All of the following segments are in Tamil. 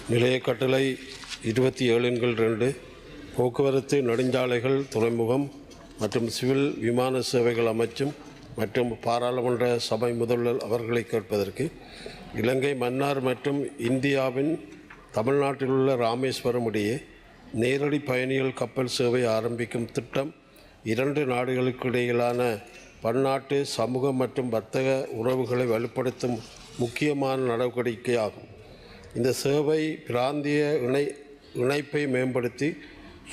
நிலைய கட்டளை 27/2 போக்குவரத்து நெடுஞ்சாலைகள் துறைமுகம் மற்றும் சிவில் விமான சேவைகள் அமைச்சும் மற்றும் பாராளுமன்ற சபை முதல்வர் அவர்களை கேட்பதற்கு இலங்கை மன்னார் மற்றும் இந்தியாவின் தமிழ்நாட்டில் உள்ள ராமேஸ்வரம் இடையே நேரடி பயணிகள் கப்பல் சேவை ஆரம்பிக்கும் திட்டம் 2 நாடுகளுக்கு இடையிலான பன்னாட்டு சமூக மற்றும் வர்த்தக உறவுகளை வலுப்படுத்தும் முக்கியமான நடவடிக்கையாகும். இந்த சேவை பிராந்திய இணைப்பை மேம்படுத்தி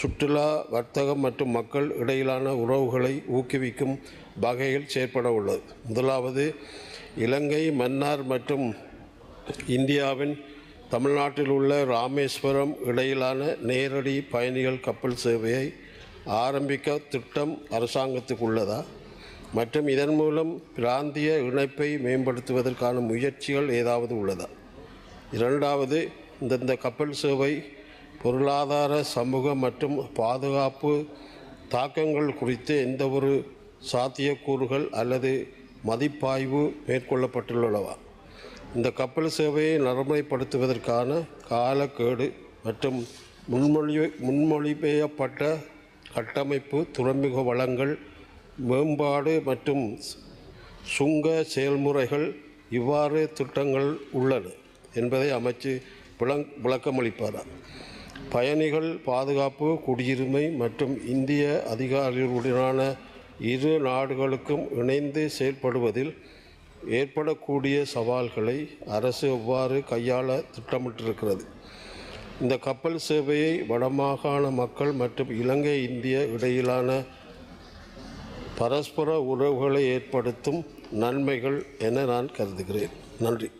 சுற்றுலா, வர்த்தகம் மற்றும் மக்கள் இடையிலான உறவுகளை ஊக்குவிக்கும் வகையில் செயற்பட உள்ளது. முதலாவது, இலங்கை மன்னார் மற்றும் இந்தியாவின் தமிழ்நாட்டில் உள்ள ராமேஸ்வரம் இடையிலான நேரடி பயணிகள் கப்பல் சேவையை ஆரம்பிக்க திட்டம் அரசாங்கத்துக்கு உள்ளதா மற்றும் இதன் மூலம் பிராந்திய இணைப்பை மேம்படுத்துவதற்கான முயற்சிகள் ஏதாவது உள்ளதா? இரண்டாவது, இந்த கப்பல் சேவை பொருளாதார, சமூக மற்றும் பாதுகாப்பு தாக்கங்கள் குறித்து எந்தவொரு சாத்தியக்கூறுகள் அல்லது மதிப்பாய்வு மேற்கொள்ளப்பட்டுள்ளனவா? இந்த கப்பல் சேவையை நடைமுறைப்படுத்துவதற்கான காலக்கெடு மற்றும் முன்மொழியப்பட்ட கட்டமைப்பு, துறைமுக வளங்கள் மேம்பாடு மற்றும் சுங்க செயல்முறைகள் இவ்வாறு திட்டங்கள் உள்ளன என்பதை அமைச்சு விளக்கமளிப்பார். பயணிகள் பாதுகாப்பு, குடியுரிமை மற்றும் இந்திய அதிகாரிகளுடனான இரு நாடுகளுக்கும் இணைந்து செயல்படுவதில் ஏற்படக்கூடிய சவால்களை அரசு எவ்வாறு கையாள திட்டமிட்டிருக்கிறது? இந்த கப்பல் சேவையை வடமாகாண மக்கள் மற்றும் இலங்கை இந்திய இடையிலான பரஸ்பர உறவுகளை ஏற்படுத்தும் நன்மைகள் என நான் கருதுகிறேன். நன்றி.